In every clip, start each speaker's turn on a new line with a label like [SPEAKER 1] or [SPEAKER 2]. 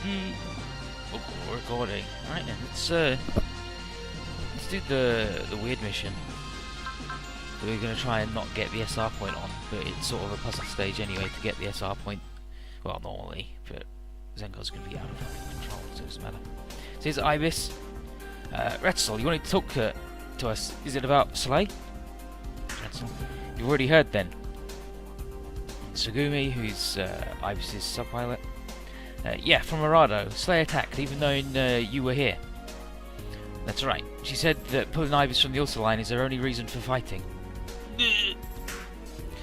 [SPEAKER 1] Oh, we're recording. Alright then, let's do the weird mission. We're gonna try and not get the SR point on, but it's sort of a puzzle stage anyway to get the SR point. Well, normally, but Zenko's gonna be out of control, so it doesn't matter. So here's Ibis. Retzel, you wanted to talk to us. Is it about Slay? Retzel, you've already heard then. Tsugumi, who's Ibis's sub-pilot. Yeah, from Arado. Slay attacked, even though you were here. That's right. She said that pulling Ibis from the Ultra Line is her only reason for fighting.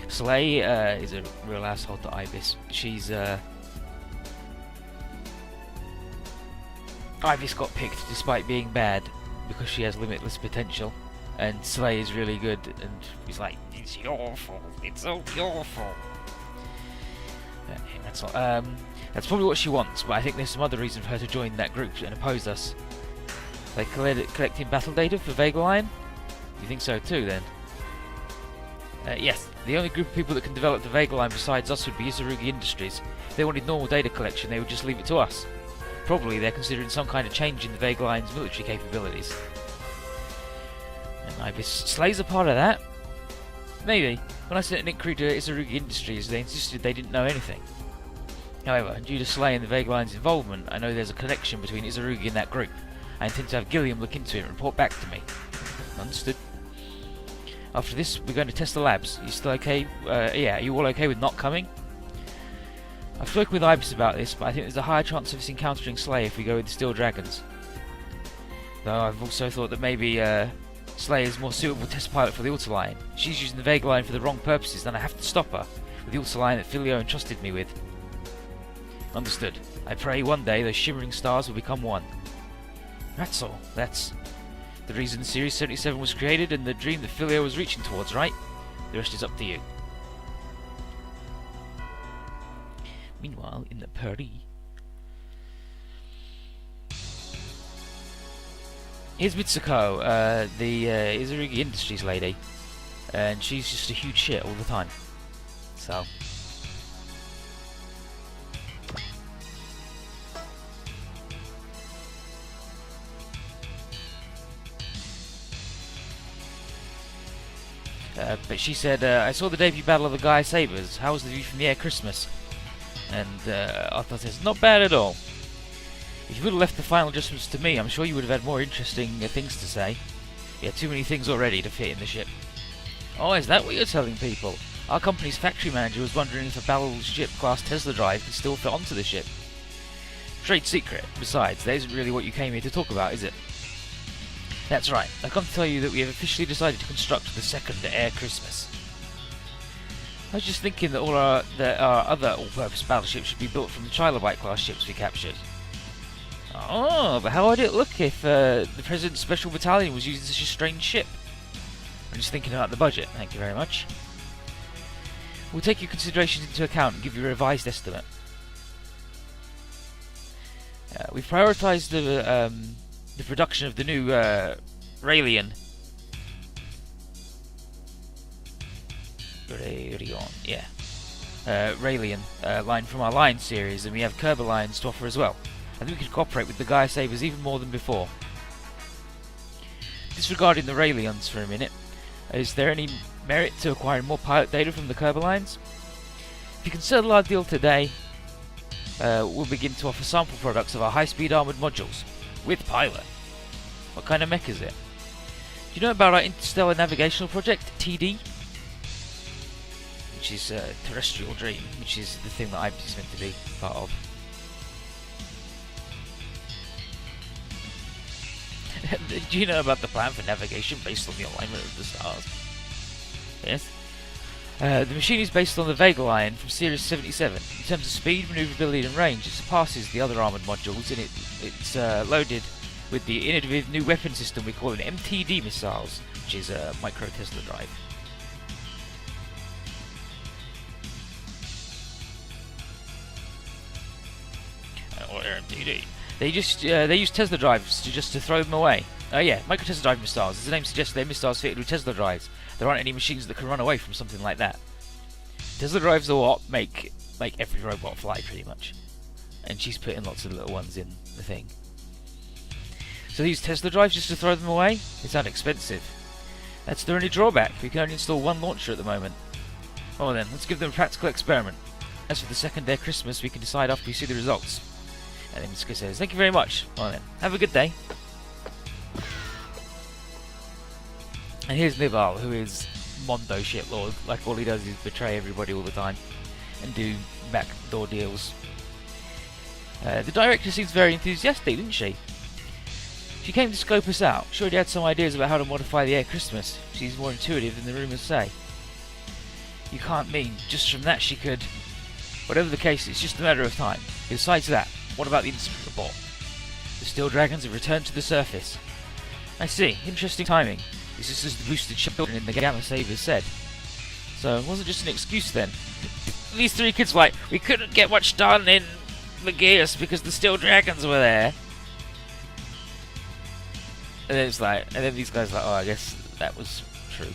[SPEAKER 1] Slay is a real asshole to Ibis. She's Ibis got picked despite being bad because she has limitless potential, and Slay is really good, and he's like, it's your fault. It's all your fault. That's probably what she wants, but I think there's some other reason for her to join that group and oppose us. Like collecting battle data for Vega Line? You think so too, then? Yes, the only group of people that can develop the Vega Line besides us would be Izarugi Industries. If they wanted normal data collection, they would just leave it to us. Probably they're considering some kind of change in the Vega Line's military capabilities. And Ibis Slay's a part of that? Maybe. When I sent an inquiry to Izarugi Industries, they insisted they didn't know anything. However, due to Slay and the Vega Line's involvement, I know there's a connection between Izarugi and that group. I intend to have Gilliam look into it and report back to me. Understood. After this, we're going to test the labs. Are you still okay? Yeah, are you all okay with not coming? I've spoken with Ibis about this, but I think there's a higher chance of us encountering Slay if we go with the Steel Dragons. Though I've also thought that maybe Slay is a more suitable test pilot for the Ultra Line. She's using the Vega Line for the wrong purposes, then I have to stop her with the Ultra Line that Filio entrusted me with. Understood. I pray one day those shimmering stars will become one. That's all. That's the reason Series 77 was created and the dream that Filio was reaching towards, right? The rest is up to you. Meanwhile, in the Paris... Here's Mitsuko, the Izarugi Industries lady. And she's just a huge shit all the time. So... but she said, I saw the debut battle of the Gaia Sabers. How was the view from the air Christmas? And Arthur says, not bad at all. If you would have left the final adjustments to me, I'm sure you would have had more interesting things to say. Yeah, too many things already to fit in the ship. Oh, is that what you're telling people? Our company's factory manager was wondering if a battleship class Tesla drive could still fit onto the ship. Trade secret. Besides, that isn't really what you came here to talk about, is it? That's right. I've come to tell you that we have officially decided to construct the second Air Christmas. I was just thinking that our other all-purpose battleships should be built from the Trilobite class ships we captured. Oh, but how would it look if the President's Special Battalion was using such a strange ship? I'm just thinking about the budget, thank you very much. We'll take your considerations into account and give you a revised estimate. We've prioritised the production of the new Raelion. Raelion line from our Line series, and we have Kerber lines to offer as well. I think we could cooperate with the Gaia Sabers even more than before. Disregarding the Raelions for a minute, is there any merit to acquiring more pilot data from the Kerber lines? If you can settle our deal today, we'll begin to offer sample products of our high-speed armoured modules. With pilot. What kind of mech is it? Do you know about our Interstellar Navigational Project, TD? Which is Terrestrial Dream, which is the thing that I'm just meant to be part of. Do you know about the plan for navigation based on the alignment of the stars? Yes. The machine is based on the Vega Line from Series 77. In terms of speed, manoeuvrability and range, it surpasses the other armoured modules, and it's loaded with the innovative new weapon system we call an MTD missiles, which is a micro Tesla drive. Or MTD. They use Tesla drives to throw them away. Oh yeah, micro Tesla drive missiles. As the name suggests, they're missiles fitted with Tesla drives. There aren't any machines that can run away from something like that. Tesla drives are what make every robot fly, pretty much. and she's putting lots of little ones in the thing. So these Tesla drives, just to throw them away? It's not expensive. That's their only drawback. We can only install one launcher at the moment. Oh then, let's give them a practical experiment. As for the second day of Christmas, we can decide after we see the results. And then Mitsuko says, thank you very much. Well then, have a good day. And here's Nibal, who is Mondo shitlord. Like, all he does is betray everybody all the time and do backdoor deals. The director seems very enthusiastic, didn't she? She came to scope us out. Sure, she had some ideas about how to modify the Air Christmas. She's more intuitive than the rumours say. You can't mean just from that she could... Whatever the case, it's just a matter of time. Besides that, what about the incident report? The Steel Dragons have returned to the surface. I see. Interesting timing. This is as the boosted children in the Gamma Sabers said. So it wasn't just an excuse then. These three kids were like, we couldn't get much done in Megaeus because the Steel Dragons were there. And then it's like, and then these guys are like, oh, I guess that was true.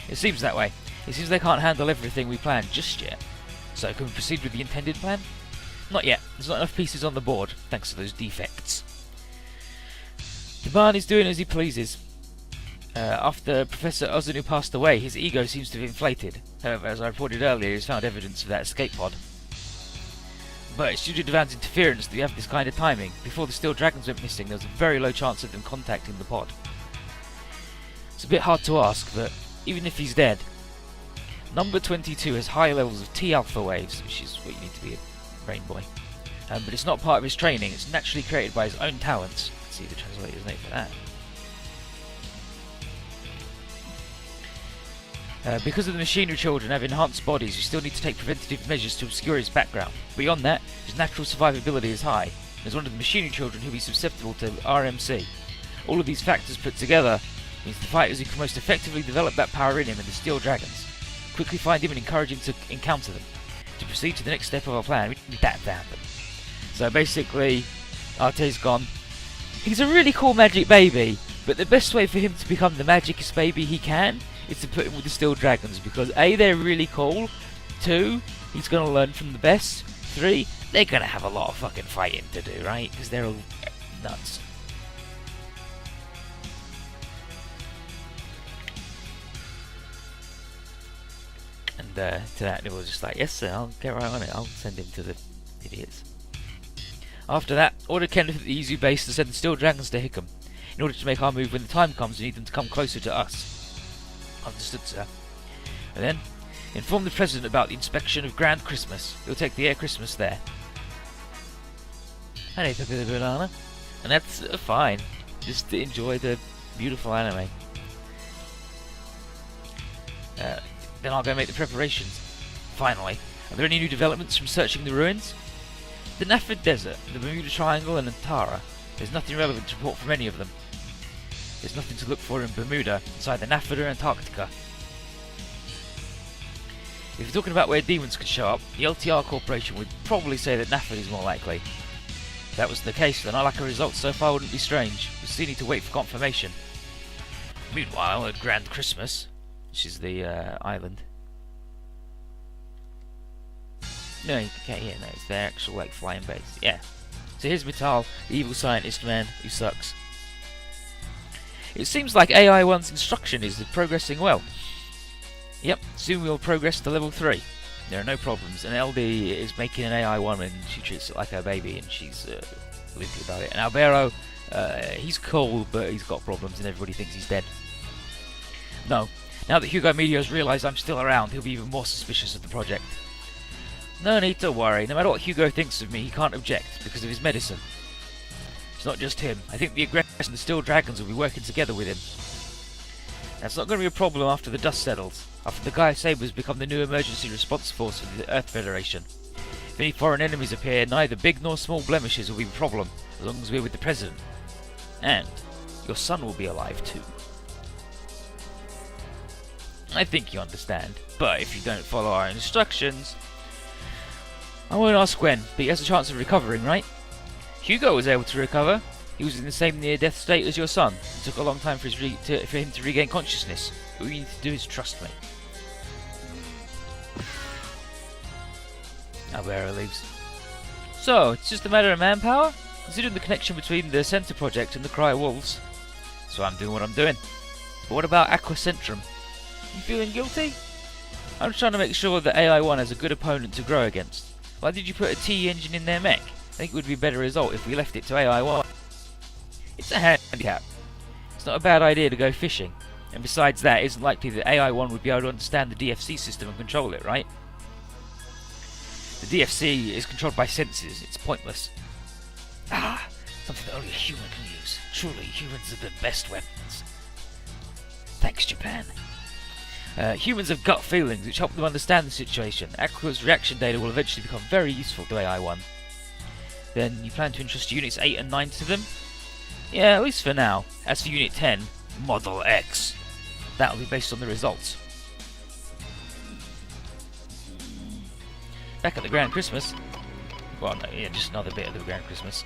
[SPEAKER 1] It seems that way. It seems they can't handle everything we planned just yet. So can we proceed with the intended plan? Not yet. There's not enough pieces on the board, thanks to those defects. The man is doing as he pleases. After Professor Ozunu passed away, his ego seems to have inflated. However, as I reported earlier, he's found evidence of that escape pod. But it's due to Devan's interference that we have this kind of timing. Before the Steel Dragons went missing, there was a very low chance of them contacting the pod. It's a bit hard to ask, but even if he's dead, Number 22 has high levels of T-alpha waves, which is what you need to be a brain boy. But it's not part of his training, it's naturally created by his own talents. Let's see the translator's name for that. Because of the machinery children have enhanced bodies, we still need to take preventative measures to obscure his background. Beyond that, his natural survivability is high. As one of the machinery children, he'll be susceptible to RMC. All of these factors put together means the fighters who can most effectively develop that power in him are the Steel Dragons. Quickly find him and encourage him to encounter them. To proceed to the next step of our plan, we need that to happen. So basically, Arte's gone. He's a really cool magic baby, but the best way for him to become the magicest baby he can is to put him with the Steel Dragons, because A, they're really cool, 2, he's going to learn from the best, 3, they're going to have a lot of fucking fighting to do, right? Because they're all nuts. And to that, it was just like, yes sir, I'll get right on it, I'll send him to the idiots. After that, order Kenneth at the Izu base to send the Steel Dragons to Hickam. In order to make our move when the time comes, we need them to come closer to us. Understood, sir. And then, inform the President about the inspection of Grand Christmas. He'll take the Air Christmas there. Hey, Pepe the Banana. And that's fine. Just to enjoy the beautiful anime. Then I'll go make the preparations. Finally. Are there any new developments from searching the ruins? The Nafid Desert, the Bermuda Triangle and Antara. There's nothing relevant to report from any of them. There's nothing to look for in Bermuda, inside the Nafid or Antarctica. If you're talking about where demons could show up, the LTR Corporation would probably say that Nafid is more likely. If that was the case, then our lack of results so far wouldn't be strange. We still need to wait for confirmation. Meanwhile, at Grand Christmas, which is the island. No, okay, yeah, no, it's their actual like flying base. Yeah. So here's Vital, the evil scientist man who sucks. It seems like AI-1's instruction is progressing well. Yep, soon we'll progress to level 3. There are no problems, and LD is making an AI-1 and she treats it like her baby and she's loopy about it. And Albero, he's cool, but he's got problems and everybody thinks he's dead. No, now that Hugo Medios realised I'm still around, he'll be even more suspicious of the project. No need to worry, no matter what Hugo thinks of me, he can't object because of his medicine. It's not just him, I think the aggressor and the Steel Dragons will be working together with him. That's not going to be a problem after the dust settles, after the Gaia Sabers become the new emergency response force for the Earth Federation. If any foreign enemies appear, neither big nor small blemishes will be a problem, as long as we're with the President. And your son will be alive too. I think you understand, but if you don't follow our instructions... I won't ask when, but he has a chance of recovering, right? Hugo was able to recover. He was in the same near-death state as your son. It took a long time for him to regain consciousness. All you need to do is trust me. Albero leaves. So, it's just a matter of manpower? Considering the connection between the Center Project and the Cry Wolves. So I'm doing what I'm doing. But what about Aqua Centrum? You feeling guilty? I'm just trying to make sure that AI-1 has a good opponent to grow against. Why did you put a T engine in their mech? I think it would be a better result if we left it to AI-1. It's a handicap. It's not a bad idea to go fishing. And besides that, it isn't likely that AI-1 would be able to understand the DFC system and control it, right? The DFC is controlled by senses. It's pointless. Ah, something that only a human can use. Truly, humans are the best weapons. Thanks, Japan. Humans have gut feelings which help them understand the situation. Aqua's reaction data will eventually become very useful to AI-1. Then you plan to entrust Units 8 and 9 to them? Yeah, at least for now. As for Unit 10, Model X. That will be based on the results. Back at the Grand Christmas. Well, no, yeah, just another bit of the Grand Christmas.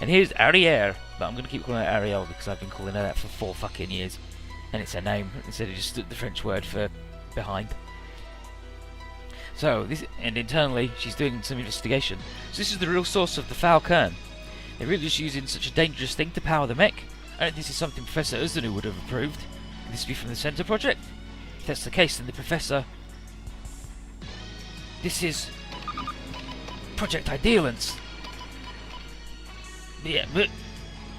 [SPEAKER 1] And here's Ariel, but I'm going to keep calling her Ariel because I've been calling her that for 4 fucking years. And it's her name instead of just the French word for behind. So, and internally, she's doing some investigation. So this is the real source of the foul kern. They're really just using such a dangerous thing to power the mech. I don't think this is something Professor Uzunu would have approved. Could this be from the Center Project? If that's the case, then the Professor... This is... Project Idealance. Yeah, but...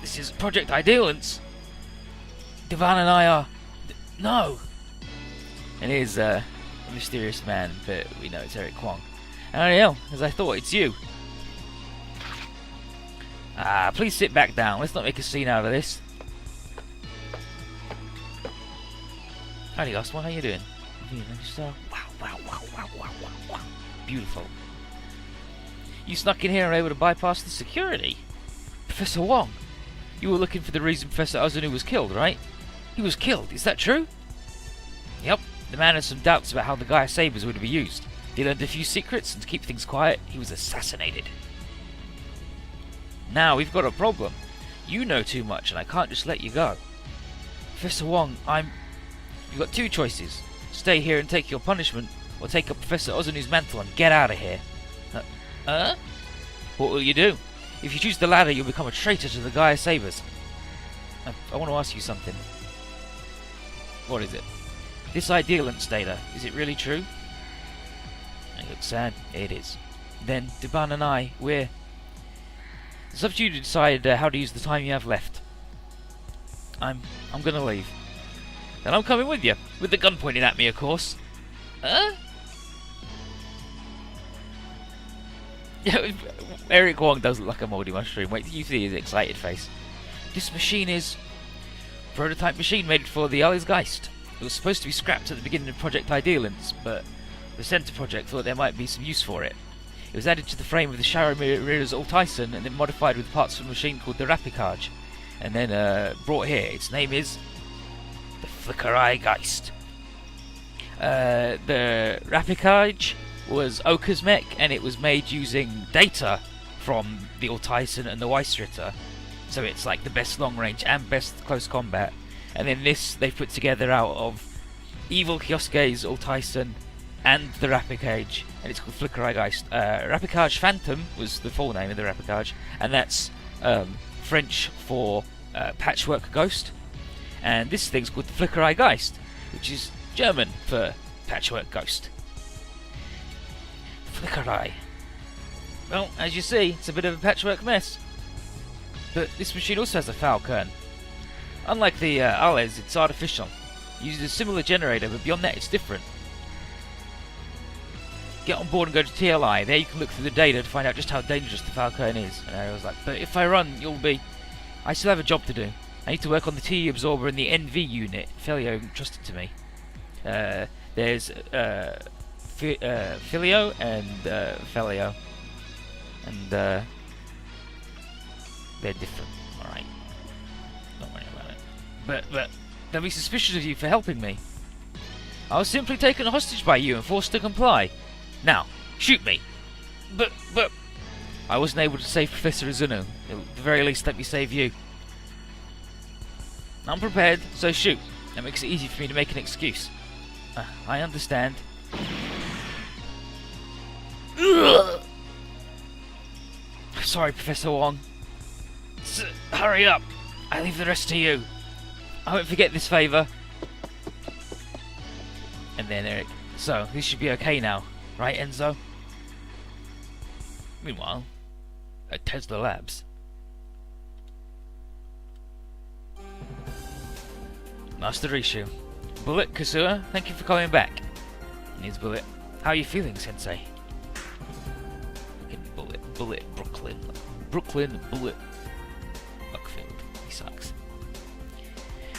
[SPEAKER 1] This is Project Idealance. Devan and I are... No! And here's a mysterious man, but we know it's Eric Kwong. Ariel, as I thought, it's you. Ah, please sit back down. Let's not make a scene out of this. Howdy, Osmo. How you doing? Wow. Beautiful. You snuck in here and were able to bypass the security. Professor Wong, you were looking for the reason Professor Uzunu was killed, right? He was killed, is that true? Yep, the man had some doubts about how the Gaia Sabers were to be used. He learned a few secrets, and to keep things quiet, he was assassinated. Now we've got a problem. You know too much, and I can't just let you go. Professor Wong, You've got 2 choices. Stay here and take your punishment, or take up Professor Uzunu's mantle and get out of here. What will you do? If you choose the latter, you'll become a traitor to the Gaia Sabers. I want to ask you something. What is it? This Idealance data, is it really true? You look sad. It is. Then, Deban and I, it's up to you to decide how to use the time you have left. I'm gonna leave. Then I'm coming with you, with the gun pointed at me, of course. Eric Wong does look like a mouldy mushroom. Wait till you see his excited face. This machine is a prototype machine made for the Alice Geist. It was supposed to be scrapped at the beginning of Project Idealance, but the Center Project thought there might be some use for it. It was added to the frame of the Sharamira's All-Tyson and then modified with parts from a machine called the Rapikaj, and then brought here. Its name is the Flickerai Geist. The Rapikaj was Oka's mech, and it was made using data from the All-Tyson and the Weissritter, so it's like the best long range and best close combat. And then this they've put together out of Evil Kyosuke's All-Tyson and the Rapikaj, and it's called Flickerai Geist. Rapikaj Phantom was the full name of the Rapikaj, and that's French for Patchwork Ghost. And this thing's called the Flickerai Geist, which is German for Patchwork Ghost. Flickerai. Well, as you see, it's a bit of a patchwork mess. But this machine also has a foul kern. Unlike the Ales, it's artificial. It uses a similar generator, but beyond that it's different. Get on board and go to TLI. There you can look through the data to find out just how dangerous the foul kern is. And I was like, but if I run, you'll be... I still have a job to do. I need to work on the TE absorber and the NV unit. Filio entrusted to me. There's Filio and Felio. And they're different. Alright. Don't worry about it. But they'll be suspicious of you for helping me. I was simply taken hostage by you and forced to comply. Now, shoot me. But I wasn't able to save Professor Uzunu. At the very least, let me save you. I'm prepared, so shoot. That makes it easy for me to make an excuse. I understand. sorry, Professor Wong. Hurry up! I leave the rest to you. I won't forget this favour. And then Eric. So, this should be okay now, right, Enzo? Meanwhile, at Tesla Labs. Master Rishu. Bullet, Kasua, thank you for coming back. Here's Bullet. How are you feeling, Sensei? Bullet, Brooklyn, Bullet. Buckfield, he sucks.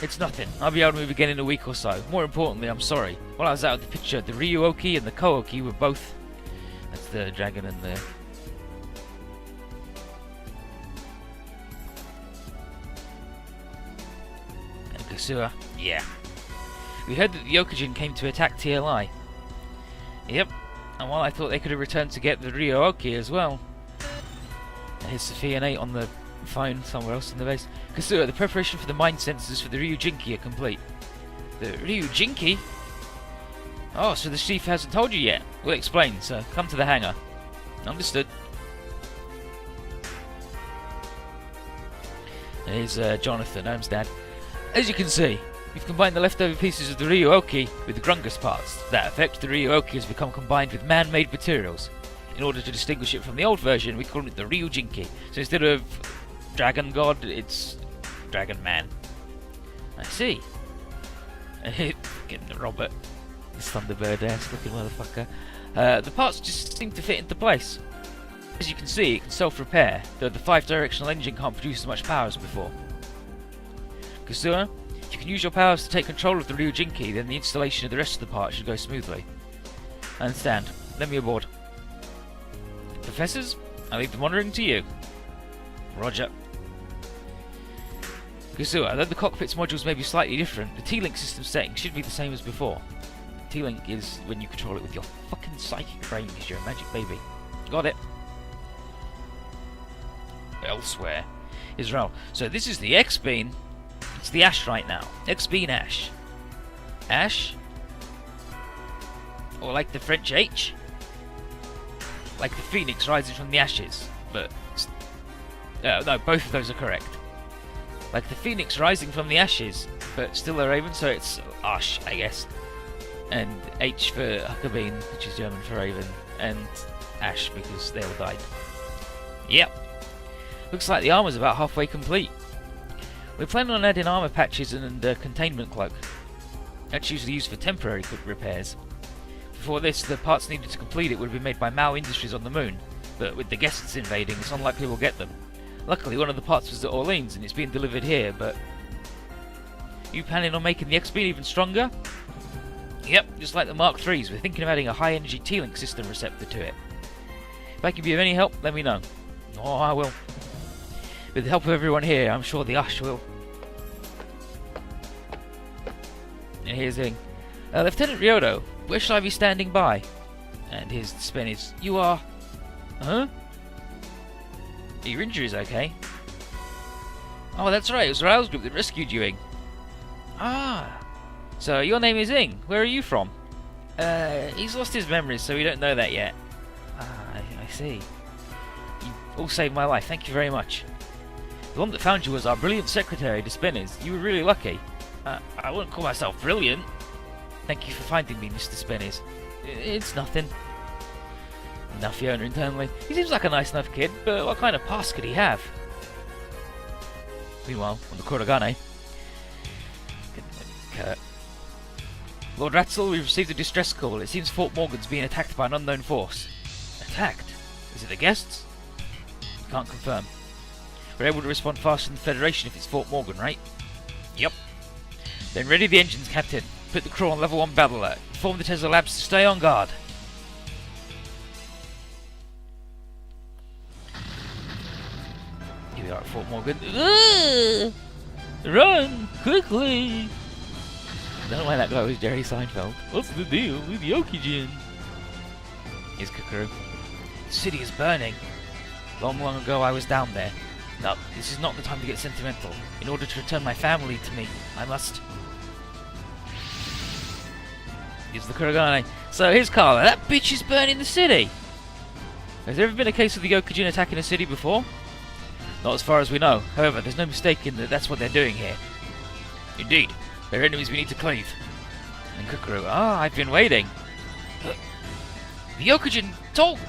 [SPEAKER 1] It's nothing. I'll be able to move again in a week or so. More importantly, I'm sorry. While I was out of the picture, the Ryuoki and the Kooki were both... That's the dragon and the... And Kasua. Yeah. We heard that the Yokujin came to attack TLI. Yep. And while I thought they could have returned to get the Ryuoki as well... Here's Sophia and 8 on the phone somewhere else in the base. Kasua, the preparation for the mind sensors for the Ryujinki are complete. The Ryujinki? Oh, so the chief hasn't told you yet. We'll explain, so come to the hangar. Understood. Here's Jonathan, Holmes' dad. As you can see, we've combined the leftover pieces of the Ryuoki with the Grungus parts. To that effect, the Ryuoki has become combined with man-made materials. In order to distinguish it from the old version, we call it the Ryujinki. So instead of Dragon God, it's Dragon Man. I see. Getting the Robert. This Thunderbird-ass looking motherfucker. The parts just seem to fit into place. As you can see, it can self-repair, though the 5-directional engine can't produce as much power as before. Kasua, if you can use your powers to take control of the Ryujinki, then the installation of the rest of the parts should go smoothly. I understand. Let me aboard. Professors, I leave the monitoring to you. Roger. Kasua, although the cockpit's modules may be slightly different, the T-Link system setting should be the same as before. T-Link is when you control it with your fucking psychic brain because you're a magic baby. Got it. Elsewhere. Israel. So this is the X-Beam. It's the Ash right now. X-Beam Ash. Ash? Or like the French H? Like the phoenix rising from the ashes, but... no, both of those are correct. Like the phoenix rising from the ashes, but still a raven, so it's Ash, I guess. And H for Huckabeen, which is German for raven, and Ash because they all died. Yep. Looks like the armour's about halfway complete. We're planning on adding armour patches and a containment cloak. That's usually used for temporary repairs. Before this, the parts needed to complete it would have been made by Mao Industries on the moon, but with the guests invading, it's unlikely we'll get them. Luckily, one of the parts was at Orleans and it's being delivered here, but... You planning on making the X-Beam even stronger? Yep, just like the Mark IIIs, we're thinking of adding a high-energy T-Link system receptor to it. If I can be of any help, let me know. Oh, I will. With the help of everyone here, I'm sure the Ash will. And here's the thing. Lieutenant Ryodo, where shall I be standing by? And here's the Spinnies. You are... Huh? Your injury's okay. Oh, that's right, it was Rao's group that rescued you, Ing. Ah. So, your name is Ing. Where are you from? He's lost his memories, so we don't know that yet. Ah, I see. You all saved my life, thank you very much. The one that found you was our brilliant secretary, the Spinnies. You were really lucky. I wouldn't call myself brilliant. Thank you for finding me, Mr. Spinnies. It's nothing. Enough owner internally. He seems like a nice enough kid, but what kind of past could he have? Meanwhile, on the Kurogane... Kurt. Lord Ratzel, we've received a distress call. It seems Fort Morgan's being attacked by an unknown force. Attacked? Is it the guests? Can't confirm. We're able to respond faster than the Federation if it's Fort Morgan, right? Yep. Then ready the engines, Captain. Put the crew on level 1 battle alert. Inform the Tesla Labs to stay on guard. Here we are at Fort Morgan. Run! Quickly! I don't know why that guy was Jerry Seinfeld. What's the deal with Yokujin? Here's Kukuru. The city is burning. Long ago I was down there. No, this is not the time to get sentimental. In order to return my family to me, I must... Here's the Kurogane. So here's Carla. That bitch is burning the city! Has there ever been a case of the Gyokujin attacking a city before? Not as far as we know. However, there's no mistaking that that's what they're doing here. Indeed. They're enemies we need to cleave. And Kukuru, I've been waiting. The Gyokujin told...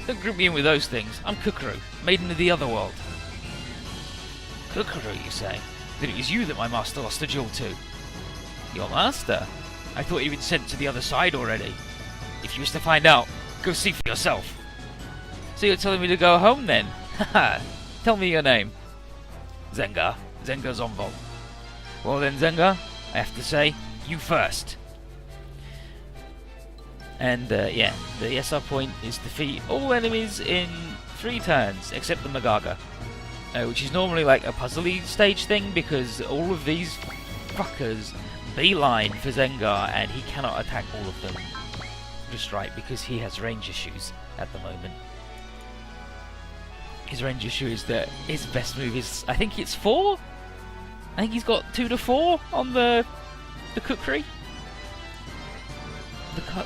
[SPEAKER 1] Don't group me in with those things. I'm Kukuru, maiden of the other world. Kukuru, you say? Then it was you that my master lost the jewel to. Your master? I thought you'd been sent to the other side already. If you wish to find out, go see for yourself. So you're telling me to go home then? Haha. Tell me your name. Zengar. Zengar Zomval. Well then, Zengar, I have to say, you first. And yeah, the SR point is defeat all enemies in 3 turns, except the Magaga. Which is normally like a puzzly stage thing, because all of these fuckers beeline for Zengar, and he cannot attack all of them just right, because he has range issues at the moment. His range issue is that his best move is, I think it's 4? I think he's got 2 to 4 on the Kukri.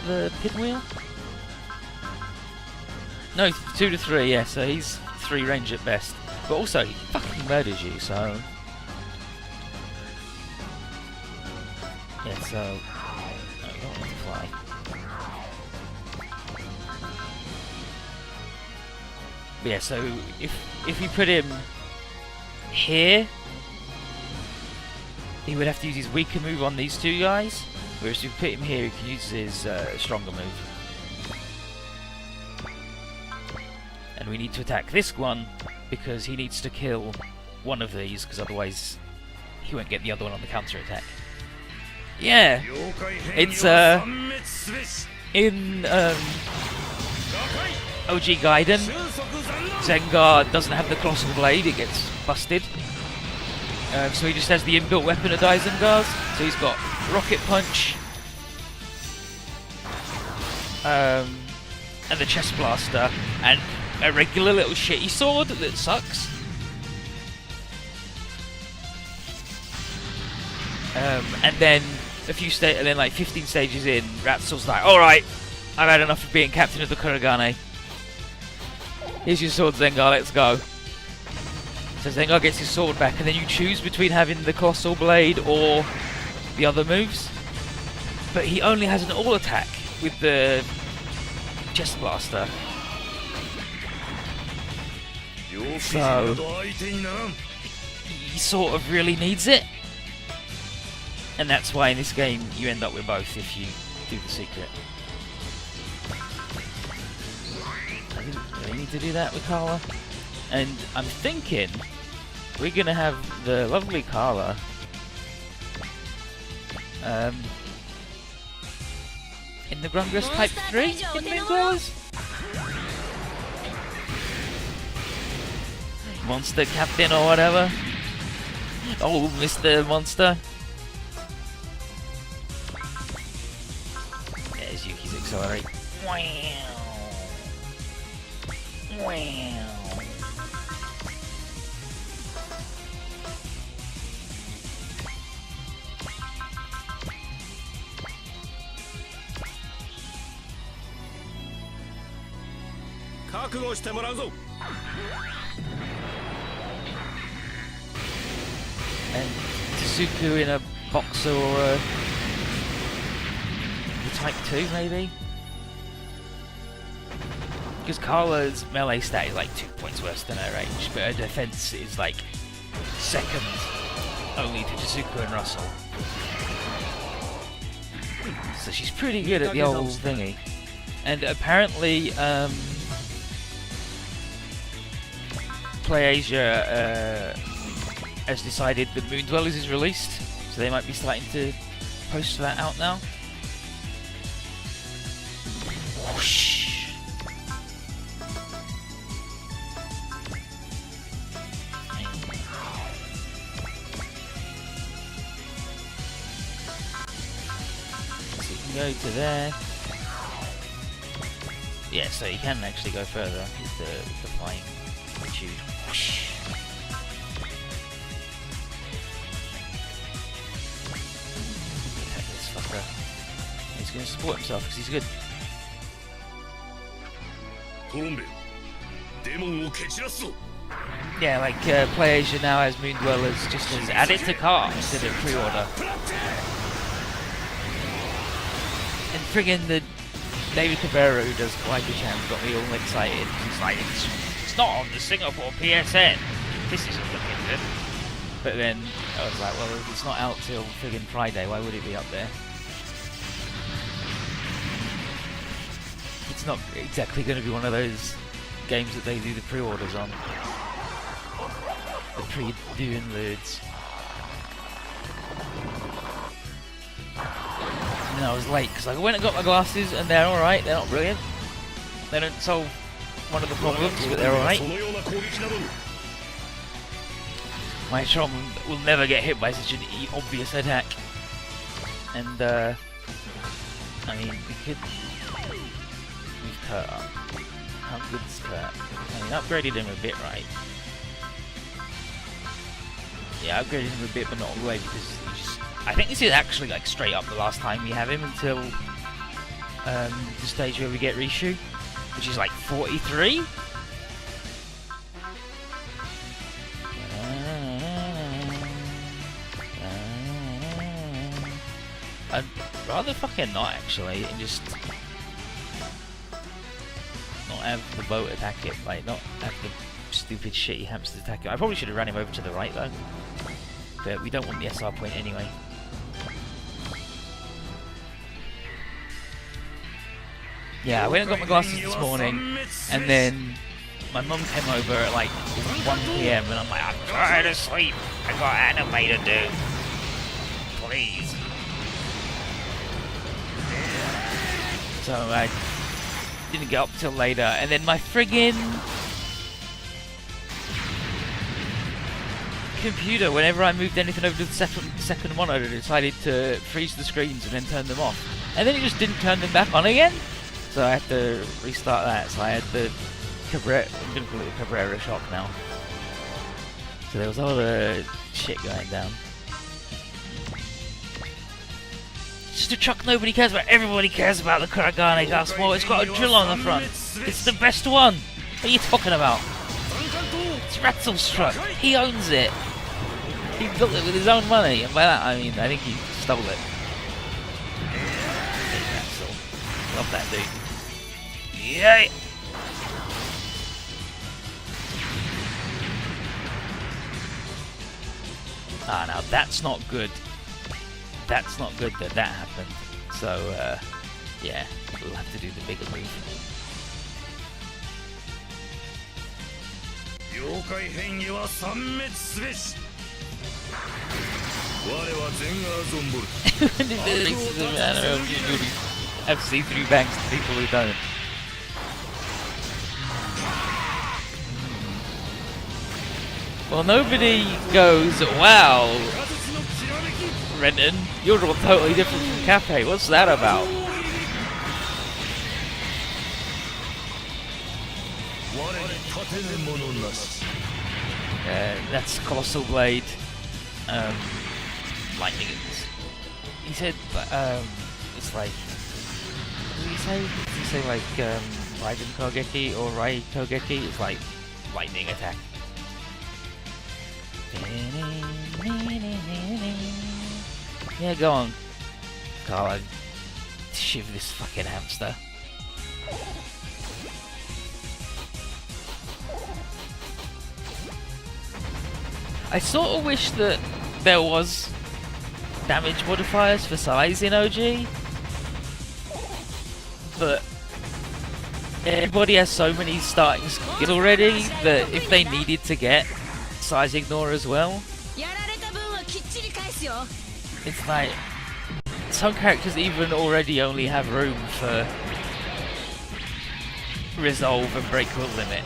[SPEAKER 1] The pinwheel? No, 2 to 3, yeah, so he's 3 range at best. But also, he fucking murders you, so... Yeah, so... No, you don't want to fly. But yeah, so if we put him here, he would have to use his weaker move on these 2 guys. Whereas if we put him here, he can use his stronger move. And we need to attack this one, because he needs to kill one of these, because otherwise he won't get the other one on the counter attack. Yeah, it's in OG Gaiden, Zengar doesn't have the colossal blade; it gets busted. So he just has the inbuilt weapon of Daizengars. So he's got Rocket Punch, and the Chest Blaster, and a regular little shitty sword that sucks. And then and then like 15 stages in, Ratzel's like, "Alright, I've had enough of being captain of the Kuragane. Here's your sword, Zengar, let's go." So Zengar gets his sword back, and then you choose between having the Colossal Blade or the other moves. But he only has an all attack with the Chest Blaster. So he sort of really needs it. And that's why in this game you end up with both if you do the secret. I didn't really need to do that with Carla. And I'm thinking we're gonna have the lovely Carla in the Grungress Type 3 in Moondwellers. Monster Captain or whatever. Oh, Mr. Monster. There's Yuki's Accelerate. Wow. Wow. And Tsuku in a boxer or a Type 2 maybe? Because Carla's melee stat is like 2 points worse than her range, but her defense is like second only to Tsuku and Russell. So she's pretty good at the old thingy. And apparently PlayAsia has decided that Moondwellers is released, so they might be starting to post that out now. Whoosh. So you can go to there. Yeah, so you can actually go further with the flying tube. Whoosh. Attack this fucker. He's going to support himself because he's good. Yeah, like PlayAsia now has Moon Dwellers just as add it to cart instead of pre-order. And friggin' the David Cabrera who does Kawaii-chan got me all excited. He's like, it's not on the Singapore PSN. This isn't looking good. But then I was like, well, it's not out till friggin' Friday. Why would it be up there? It's not exactly going to be one of those games that they do the pre-orders on. The pre-downloads. And I was late because I went and got my glasses and they're alright, they're not brilliant. They don't solve one of the problems, but they're alright. My Tron will never get hit by such an obvious attack. And I mean, we could move Kurt up. How good's Kurt? I mean, upgraded him a bit, right? Yeah, I upgraded him a bit, but not all the way because he just... I think this is actually like straight up the last time we have him until the stage where we get Rishu, which is like 43. I'd rather fucking not actually, and just not have the boat attack it, like not have the stupid shitty hamsters attack it. I probably should have ran him over to the right though, but we don't want the SR point anyway. Yeah, I went and got my glasses this morning, and then my mum came over at like 1 PM, and I'm like, I'm trying to sleep. I got anime to do. Please. So I didn't get up till later, and then my friggin' computer, whenever I moved anything over to the second monitor, decided to freeze the screens and then turn them off. And then it just didn't turn them back on again. So I had to restart that. So I had the Cabrera, I'm gonna call it the Cabrera shock now. So there was a lot of shit going down. Just a truck nobody cares about. Everybody cares about the Kuragane Gasmo. It's got a drill on the front. It's the best one. What are you talking about? It's Ratzel's truck. He owns it. He built it with his own money. And by that I mean, I think he stole it. Ratzel. Love that dude. Yay! Ah, now that's not good. That's not good that that happened. So, yeah, we'll have to do the bigger move. Have see-through banks to people who don't. Well, nobody goes, wow, Renton, you're all totally different from Cafe. What's that about? That's Colossal Blade. Lightning. He said, it's like, what did he say? Did he say like Raiden Kogeki or Rai Kogeki? It's like lightning attack. Yeah, go on, Carl. Shiv this fucking hamster. I sort of wish that there was damage modifiers for size in OG, but everybody has so many starting skills already that if they needed to get size ignore as well, it's like some characters even already only have room for resolve and break quill limit.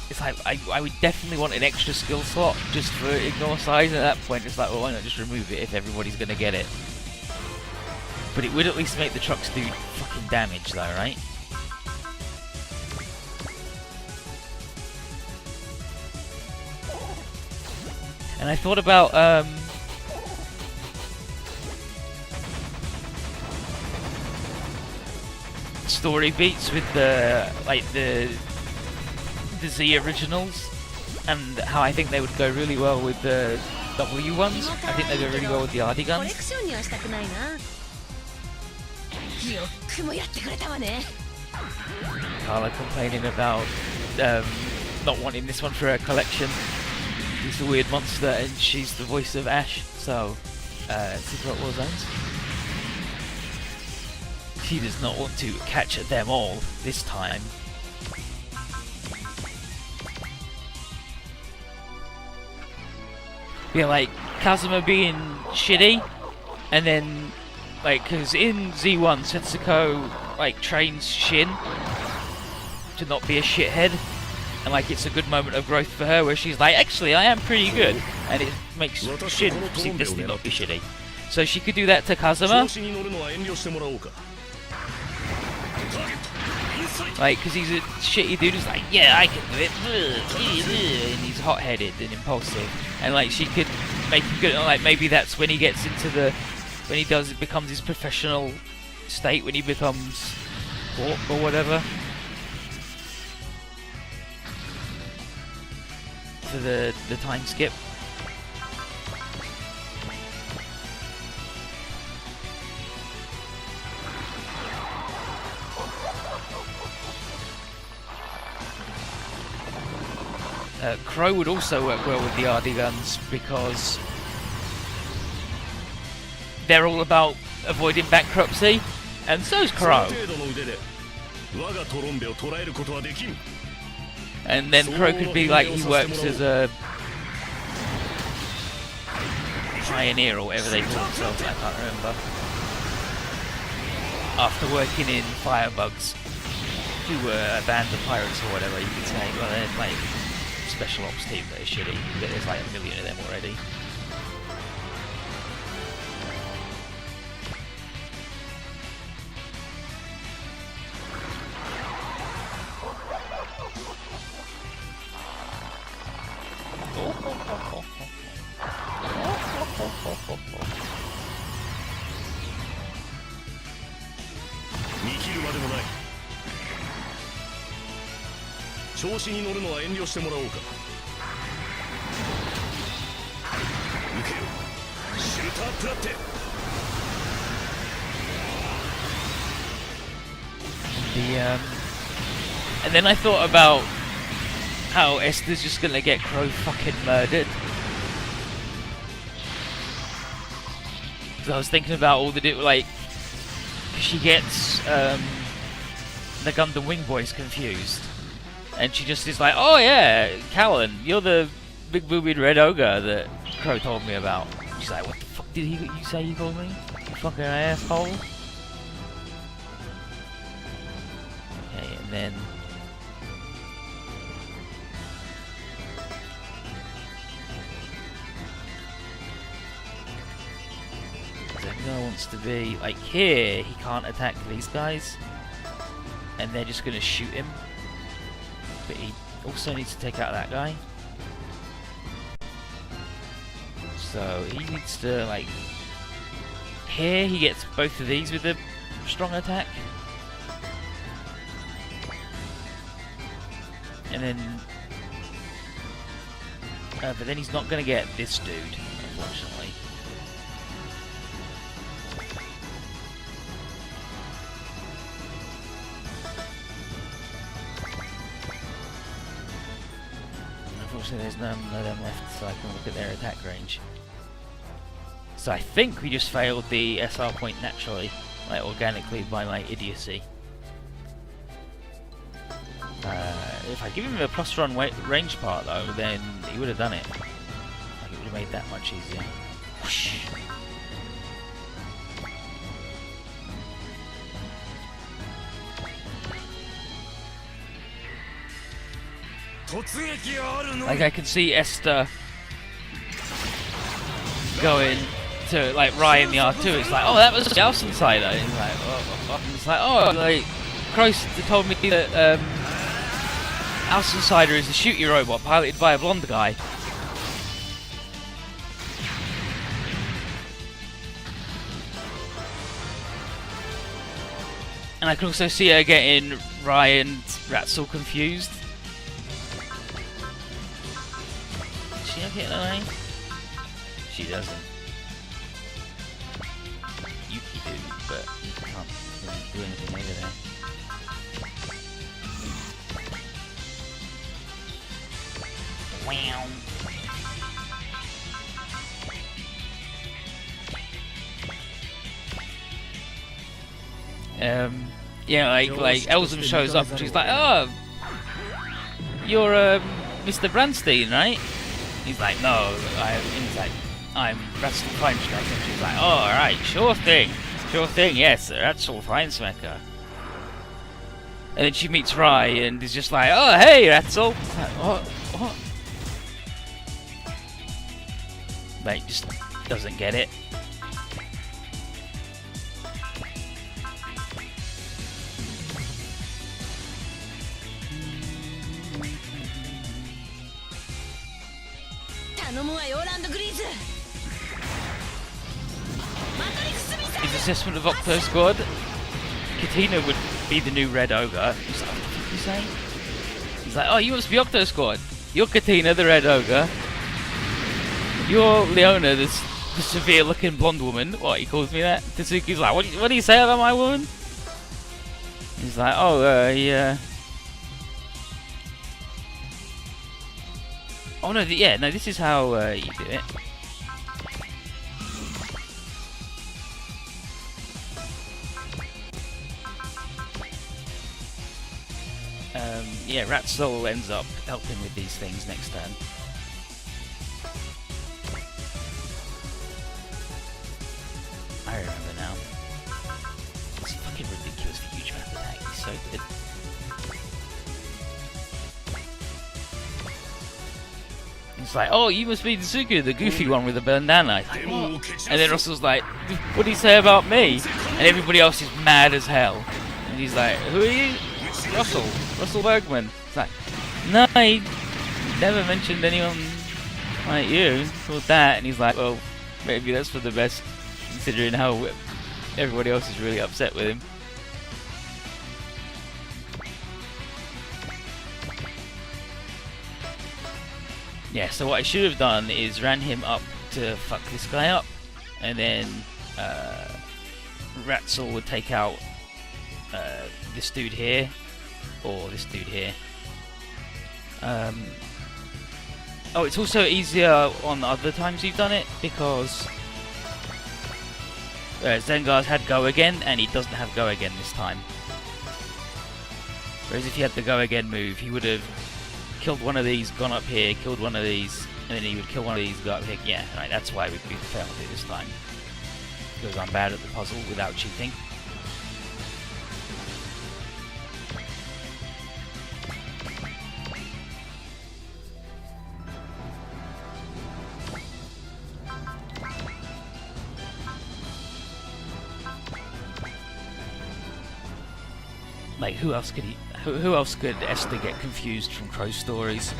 [SPEAKER 1] It's like I would definitely want an extra skill slot just for ignore size, and at that point it's like, well, why not just remove it if everybody's gonna get it? But it would at least make the trucks do fucking damage though, right? And I thought about story beats with the Z originals, and how I think they would go really well with the W ones. I think they go really well with the RD guns. Carla complaining about not wanting this one for her collection. He's the weird monster and she's the voice of Ash, so Secret War Zones. She does not want to catch them all this time. Yeah, like Kazuma being shitty, and then like, because in Z1 Setsuko like trains Shin to not be a shithead, and like it's a good moment of growth for her where she's like, actually I am pretty good, and it makes Shin seem to not be shitty. So she could do that to Kazuma, like, because he's a shitty dude who's like, yeah, I can do it, and he's hot-headed and impulsive, and like she could make him good. Like maybe that's when he gets into the, when he does, it becomes his professional state, when he becomes Warp or whatever. For the time skip. Crow would also work well with the RD guns because they're all about avoiding bankruptcy, and so's Crow. And then Crow could be like, he works as a pioneer or whatever they call themselves, I can't remember. After working in Firebugs, who were a band of pirates or whatever you could say. Well, they're like special ops team that is shitty, but there's like a million of them already. And then I thought about how Esther's just gonna get Crow fucking murdered. So I was thinking about all the like, she gets the Gundam Wing Boys confused, and she just is like, "Oh yeah, Callan, you're the big boobied red ogre that Crow told me about." She's like, "What the fuck did you say you called me? You fucking asshole." Okay, and then Zenga wants to be like, here he can't attack these guys, and they're just gonna shoot him. But he also needs to take out that guy. So he needs to, like, here he gets both of these with a strong attack. And then but then he's not gonna get this dude, unfortunately. Unfortunately, there's none of them left, so I can look at their attack range. So I think we just failed the SR point naturally, like organically, by like idiocy. If I give him a plus run range part though, then he would have done it. Like, it would have made that much easier. Whoosh. Like, I can see Esther going to like Ryan the R2. It's like, oh, that was the Alcyon Insider. And it's like, oh, it's like, oh, like Christ told me that Alcyon Insider is a shooty robot piloted by a blonde guy. And I can also see her getting Rai and Ratzel confused. Does she have hit line? She doesn't. Yuki do, but you can't do anything over there. Wow. Yeah, like Elzum shows up and she's like, "Oh, you're Mr. Brandstein, right?" He's like, "No, I'm Ratzel Feinschmecker." And she's like, "Oh, alright, sure thing, yes, Ratzel Feinschmecker." And then she meets Rai and is just like, "Oh, hey, Ratzel." Like, what? Like, just doesn't get it. His assessment of Octo Squad: Katina would be the new Red Ogre. He's like, what did you say? He's like, oh, you must be Octo Squad. You're Katina, the Red Ogre. You're Leona, the severe-looking blonde woman. What, he calls me that? Tatsuki's like, what do you say about my woman? He's like, oh, yeah. Oh no, yeah, no, this is how you do it. Yeah, Ratzel ends up helping with these things next turn. I remember now. It's fucking ridiculously huge map attack. He's so good. It's like, oh, you must be Tsuku, the goofy one with the bandana. Like, what? And then Russell's like, what do you say about me? And everybody else is mad as hell. And he's like, who are you? Russell Bergman. It's like, no, he never mentioned anyone like you. Called that. And he's like, well, maybe that's for the best, considering how everybody else is really upset with him. Yeah, so what I should have done is ran him up to fuck this guy up, and then Ratzel would take out this dude here, or this dude here. Oh, it's also easier on other times you've done it, because Zengar's had Go Again, and he doesn't have Go Again this time. Whereas if he had the Go Again move, he would have killed one of these, gone up here, killed one of these, and then he would kill one of these, go up here. Yeah, right, that's why we failed it this time. Because I'm bad at the puzzle without cheating. Like, who else could Esther get confused from Crow Stories?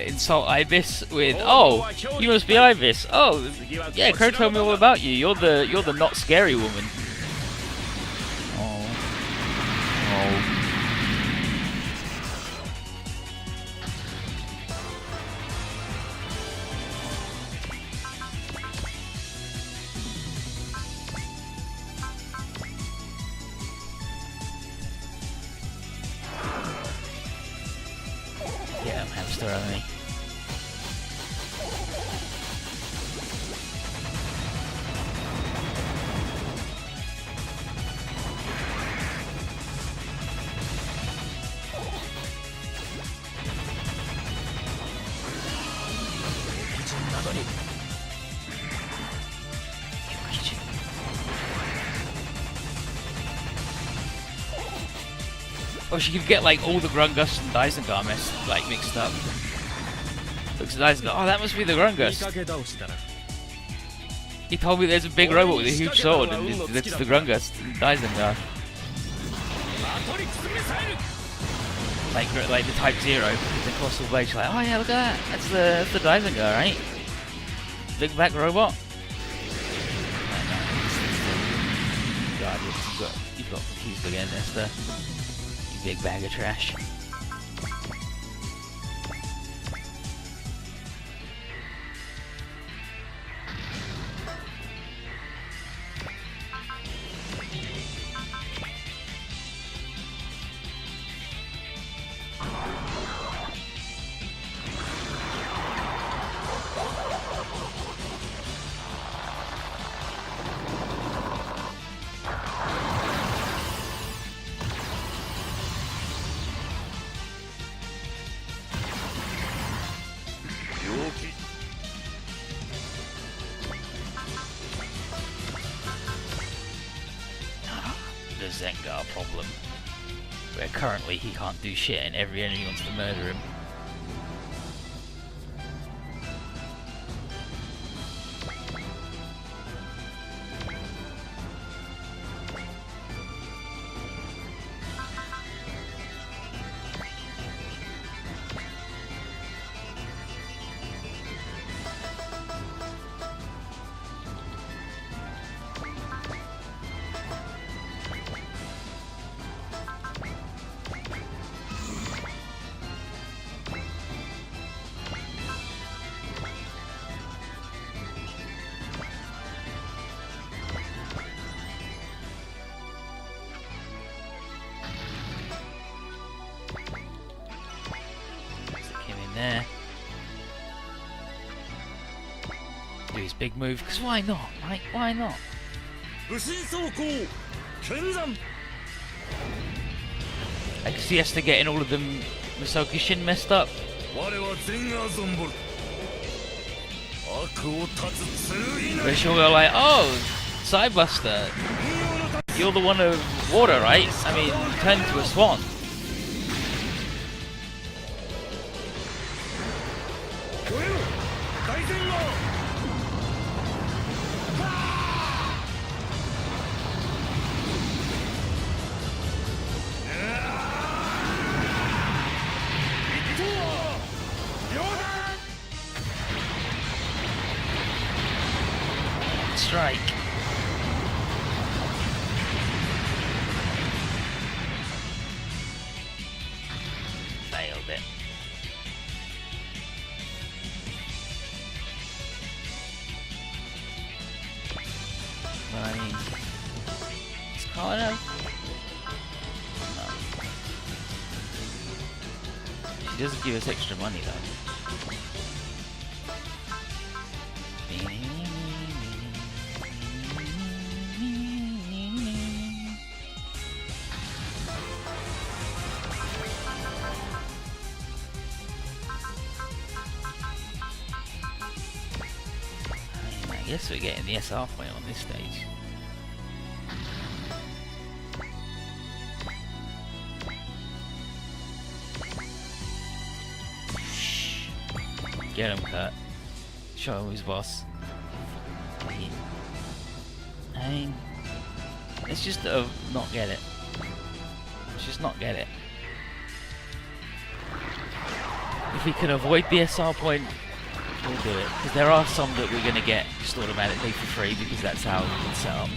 [SPEAKER 1] Insult Ibis with, oh, you must be Ibis. Oh, yeah, Crow told me all about you. You're the not scary woman. Oh. Yeah, I'm hamster only. Or she could get like all the Grungus and Dysengar mixed up. Looks at Dysengar, oh, that must be the Grungus. He told me there's a big robot with a huge sword, and that's the Grungus, Dysengar. Like the Type 0, the Colossal Blade. Like, oh yeah, look at that. That's the Dysengar, right? Big back robot. God, you've got confused again, Esther. You big bag of trash. The Zengar problem, where currently he can't do shit and every enemy wants to murder him. There. Do his big move, because why not, right? Why not? I can see Esther getting all of them Masoki Shin messed up. But she'll go like, oh, Sidebuster, you're the one of water, right? I mean, turn into a swan. Strike. Failed it. Well, I mean, it's calling out. No. She doesn't give us extra money though. I guess we're getting the SR point on this stage. Get him, Kurt. Show him who's boss. I mean, let's just not get it. Let's just not get it. If we can avoid the SR point, we'll do it. Because there are some that we're going to get just automatically for free because that's how it's set up.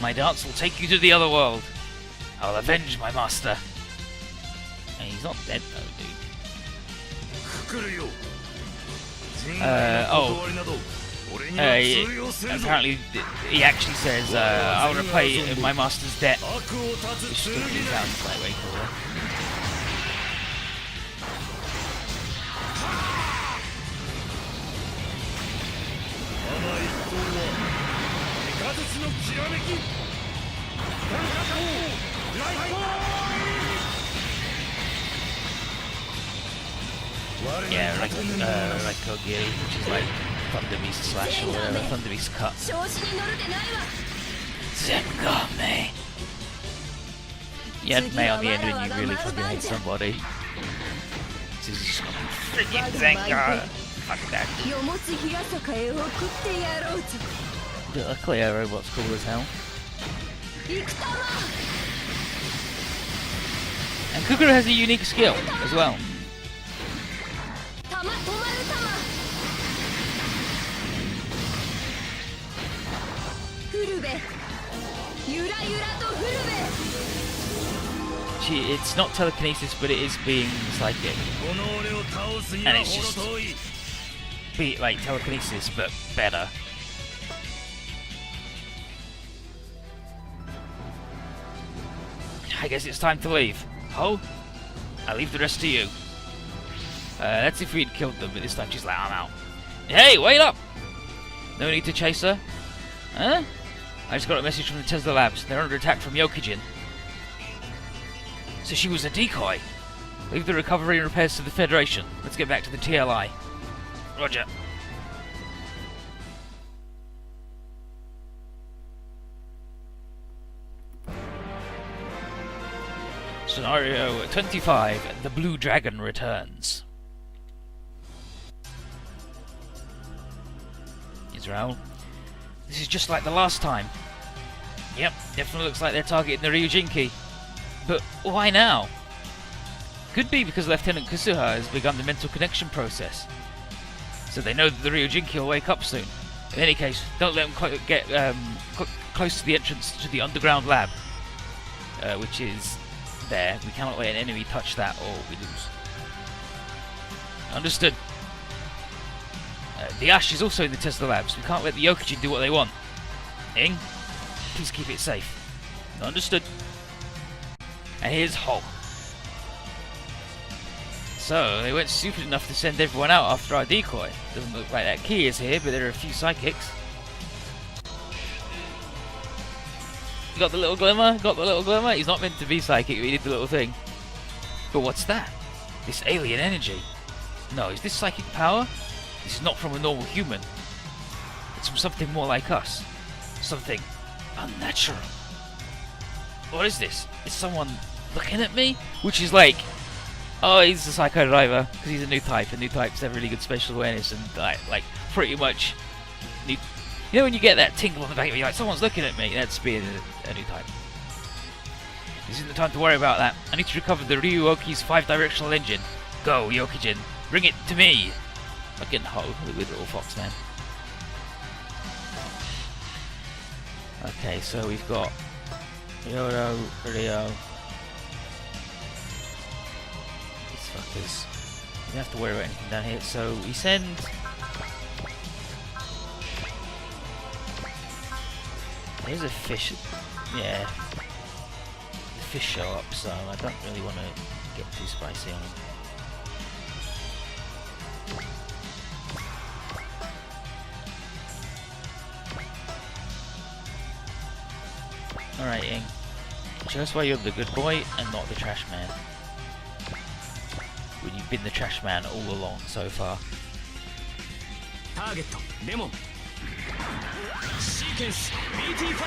[SPEAKER 1] My dance will take you to the other world. I'll avenge my master. And he's not dead though, dude. Apparently he actually says, I'll repay my master's debt. Which sounds like way cooler. Yeah, like Kogiri, which is like Thunder Beast Slash or whatever, Thunder Beast Cut. Zengame. You had May on the end when you really fucking hate somebody. This is just freaking Zengar. Fuck that. The Cleo robot's cool as hell. And Kukuru has a unique skill as well. It's not telekinesis, but it is being psychic. And it's just like telekinesis, but better. I guess it's time to leave. Oh, I'll leave the rest to you. Let's see if we'd killed them, but this time she's like, I'm out. Hey, wait up! No need to chase her. Huh? I just got a message from the Tesla Labs. They're under attack from Yokijin. So she was a decoy. Leave the recovery and repairs to the Federation. Let's get back to the TLI. Roger. Scenario 25. The Blue Dragon returns. Israel. This is just like the last time. Yep, definitely looks like they're targeting the Ryujinki. But why now? Could be because Lieutenant Kusuha has begun the mental connection process. So they know that the Ryujinki will wake up soon. In any case, don't let them get close to the entrance to the underground lab. Which is there. We cannot let an enemy touch that or we lose. Understood. The Ash is also in the Tesla Labs. We can't let the Yokijin do what they want. Ing, please keep it safe. Understood. And here's Hulk. So, they weren't stupid enough to send everyone out after our decoy. Doesn't look like that key is here, but there are a few psychics. You got the little glimmer? Got the little glimmer? He's not meant to be psychic, but he did the little thing. But what's that? This alien energy. No, is this psychic power? This is not from a normal human. It's from something more like us. Something unnatural. What is this? Is someone looking at me? Which is like, oh, he's a Psycho Driver because he's a new type, and new types have really good spatial awareness and like pretty much. You know when you get that tingle on the back of you, like someone's looking at me. That's being a new type. This isn't the time to worry about that. I need to recover the Ryuoki's 5-directional engine. Go, Yokijin, bring it to me. Fucking ho, the good little fox man. Okay, so we've got Yodo, Rio. These fuckers. You don't have to worry about anything down here. So we send. There's a fish. Yeah. The fish show up, so I don't really want to get too spicy on them. Alright, Ing. Show us why you're the good boy and not the trash man. When you've been the trash man all along so far.
[SPEAKER 2] Target Demon. Sequence BT5.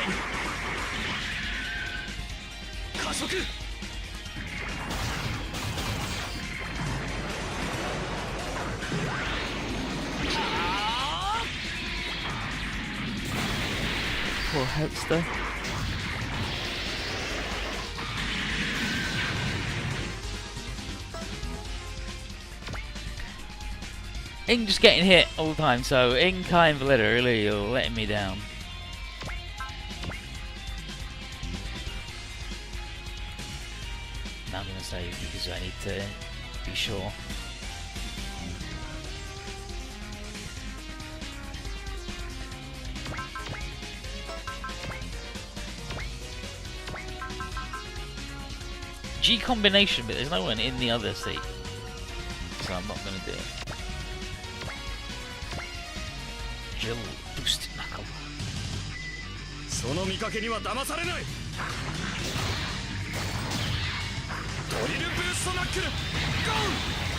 [SPEAKER 2] Kasoku.
[SPEAKER 1] Poor hamster. Ing just getting hit all the time, so Ing, Kai and Valletta really are letting me down. Now I'm going to save because I need to be sure. G combination, but there's no one in the other seat, so I'm not going to do it. Jill boosted knuckle.
[SPEAKER 2] その見かけには騙されない。ドリルブーストナックル、ゴー！